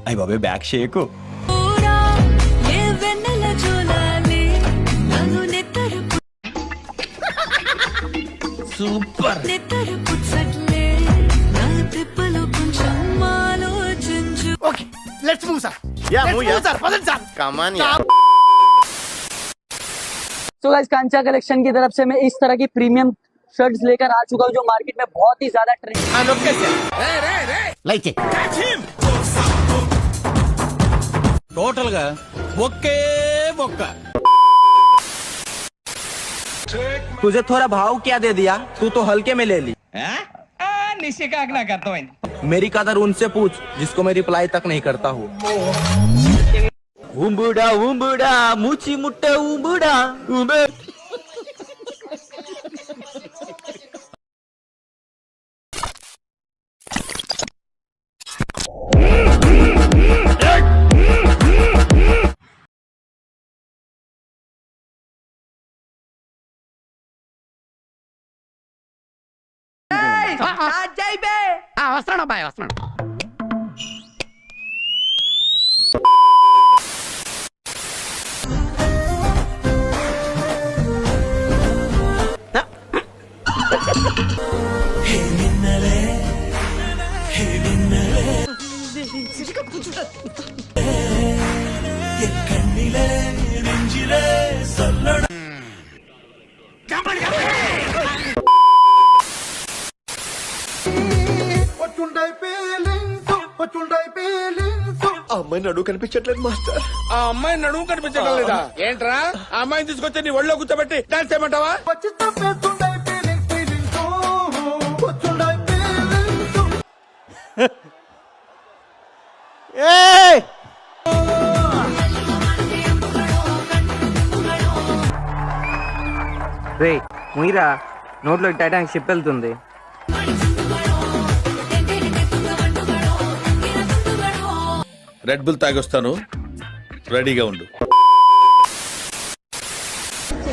అయ్య బాబే back shake super. Okay let's move sir. Yeah move sir. పదండి sir. Come on yeah. तो guys Kancha collection की तरफ से मैं इस तरह की प्रीमियम शर्ट्स लेकर आ चुका हूँ जो मार्केट में बहुत ही ज्यादा ट्रेंड। टोटल गा ओके बोक्का। तुझे थोड़ा भाव क्या दे दिया, तू तो हल्के में ले ली। निशिकाक ना करता हूँ। मेरी कदर उनसे पूछ जिसको मैं रिप्लाई तक नहीं करता हूँ। उम्बुड़ा उम्बुड़ा मूची मुट्टे उम्बुड़ा उम्बे। వస్తున్నాడు అబ్బాయి వస్తున్నాడు. అమ్మాయి నడువు కనిపించట్లేదు మాస్టర్. ఆ అమ్మాయి నడుము కనిపించగలదా ఏంట్రా? ఆ అమ్మాయిని తీసుకొచ్చి నీ ఒళ్ళో కూర్చోబెట్టి డాన్స్ చేయమంటావా? రే ముయిరా, నోట్లో టైటానిక్ షిప్ వెళ్తుంది. రెడ్ బుల్ తాగొస్తాను, రెడీగా ఉండు.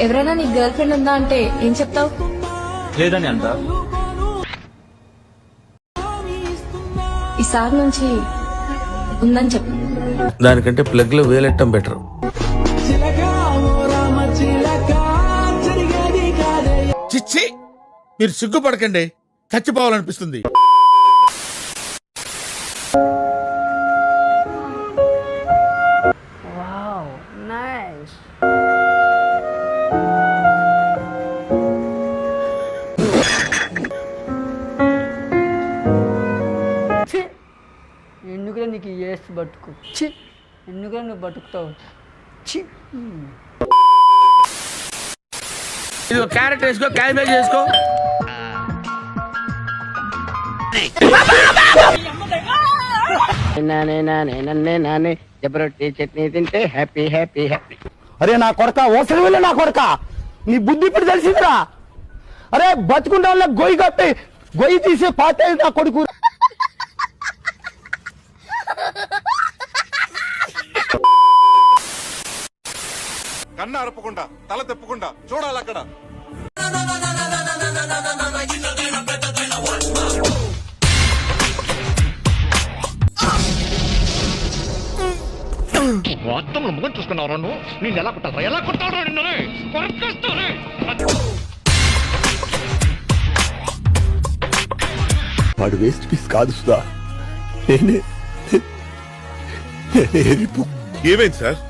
ఎవరైనా నీ గర్ల్ ఫ్రెండ్ ఉందా అంటే ఏం చెప్తావు? లేదని అంట. ఈసారి నుంచి ఉందని చెప్పు. దానికంటే ప్లగ్ లో వేలెట్టం బెటర్. చిచ్చి, మీరు సిగ్గుపడకండి, చచ్చిపోవాలనిపిస్తుంది. ఎందుకురా నీకు ఏసు బతుకు, ఎందుకురా నువ్వు బతుకుతావు. ఇదిగో క్యారెట్ వేసుకో, క్యాబేజ్ వేసుకో. జబరొట్టి చట్నీ తింటే హ్యాపీ హ్యాపీ హ్యాపీ. అరే నా కొడక, ఓసరి వెళ్ళి నా కొడక, నీ బుద్ధి ఇప్పుడు తెలిసిందిరా. అరే బతుకుంటా వాళ్ళ గొయ్యి కట్టి గొయ్యి తీసి పాతే నా కొడుకు. కన్ను అరపకుండా తల తెప్పకుండా చూడాలి అక్కడ. అద్దంలో ముఖం చూసుకున్నావు నువ్వు. నేను ఎలా కొట్టారా, ఎలా కొట్టారా నిన్ను కొరకేస్తాను. వాడు వేస్ట్ పీస్ కాదు సుధా, ఏమైంది సార్?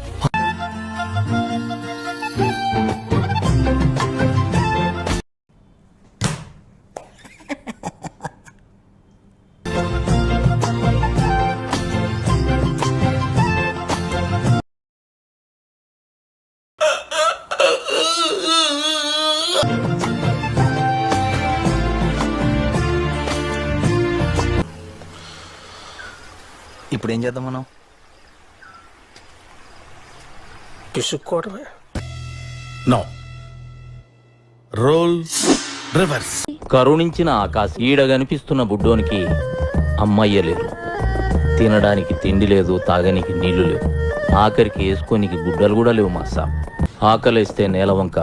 ఇప్పుడు ఏం చేద్దాం మనం? పిసుక్కోవడమే. No, roll reverse. కరుణించిన ఆకాశం ఈడ కనిపిస్తున్న బుడ్డోనికి అమ్మయ్య లేదు, తినడానికి తిండి లేదు, తాగనికి నీళ్లు లేవు, ఆఖరికి వేసుకోనికి గుడ్డలు కూడా లేవు. మా సాబ్ ఆకలిస్తే నేలవంక,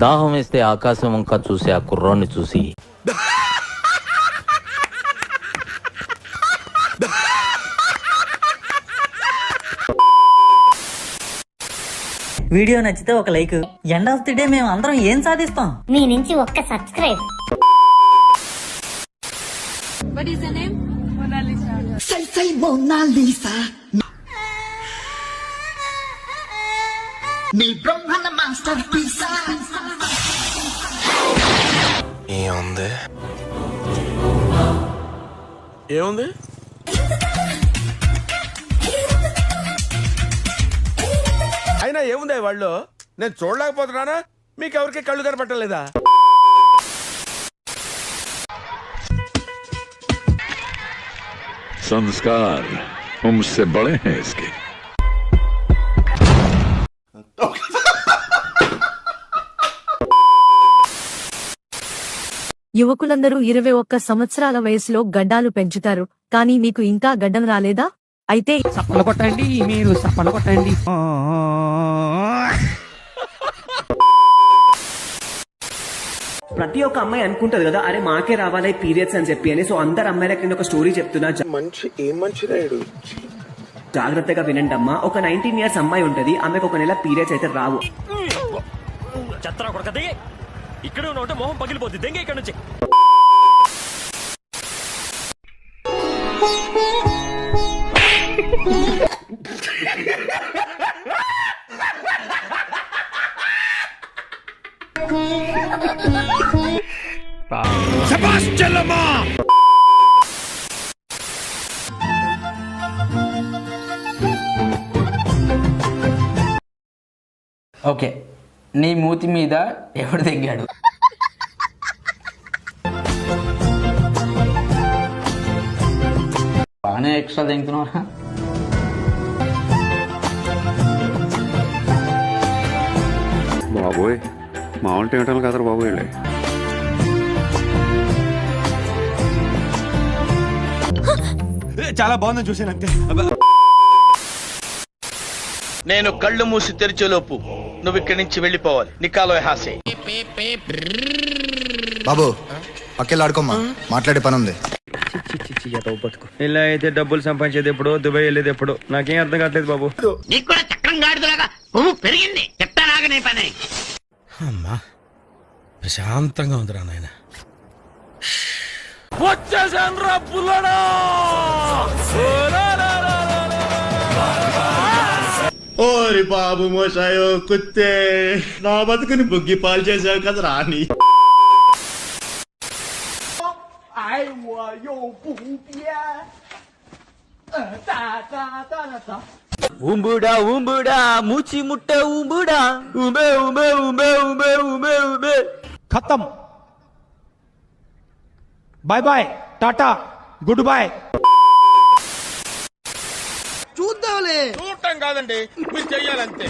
దాహం వేస్తే ఆకాశం వంక చూసి ఆ కుర్రాన్ని చూసి వీడియో నచ్చితే ఒక like. End of the day మేము అందరం ఏం సాధిస్తాం? మీ నుంచి ఒక్క సబ్స్క్రైబ్. ఏముంది? అయినా ఏముంది వాళ్ళు? నేను చూడలేకపోతున్నానా? మీకు ఎవరికి కళ్ళు కనపట్టలేదా? संस्कार उनसे बड़े हैं इसके. యువకులందరూ 21 సంవత్సరాల వయసులో గడ్డాలు పెంచుతారు, కానీ మీకు ఇంకా గడ్డం రాలేదా? అయితే చప్పలు కొట్టండి, మీరు చప్పలు కొట్టండి. ప్రతి ఒక్క అమ్మాయి అనుకుంటది కదా, అరే మాకే రావాలి పీరియడ్స్ అని చెప్పి అని. సో అందరు అమ్మాయిలకి నేను ఒక స్టోరీ చెప్తున్నా, మంచిరాయుడు జాగ్రత్తగా వినండి అమ్మా. ఒక 19 years అమ్మాయి ఉంటది, ఆమెకు ఒక నెల పీరియడ్స్ అయితే రావు. ఇక్కడ ఉంటే మొహం పగిలిపోద్ది. దెంగ ఇక్కడ నుంచి. ఓకే, నీ మూతి మీద ఎవడు తెంగాడు? బాగానే ఎక్స్ట్రా తెంగుతున్నావా? బాబోయ్ మామూలు తినటం కదరా బాబు వీళ్ళే. చాలా బాగుందని చూసాను అంతే. నేను కళ్ళు మూసి తెరిచేలోపు నువ్వు ఇక్కడి నుంచి వెళ్ళిపోవాలి. నికాలో హాసే. బాబు పక్కెళ్ళాడుకోమ్మా, మాట్లాడే పని ఉంది. ఇలా అయితే డబ్బులు సంపాదించేది ఎప్పుడు, దుబాయ్ వెళ్ళేది ఎప్పుడు, నాకేం అర్థం కావట్లేదు బాబు. నీకు కూడా చక్రం గాడిదలాగా పువ్వు పెరిగింది. చెప్తానాగనే పని. అమ్మా ప్రశాంతంగా ఉందిరా నాయన. వచ్చేసాను రా పుల్లడా. ఓరి బాబు మోసాయో కుత్తే, నా బతుకుని బుగ్గి పాలు చేసావు కదా రాని. ఊంబుడా ఊంబుడా మూచి ముట్ట ఊంబుడా ఉమే ఉమే ఉమే ఉమే ఉమే ఉమే. ఖతం. Bye bye, ta-ta, good bye. చూడటం కాదండి, మీరు చెయ్యాలంతే.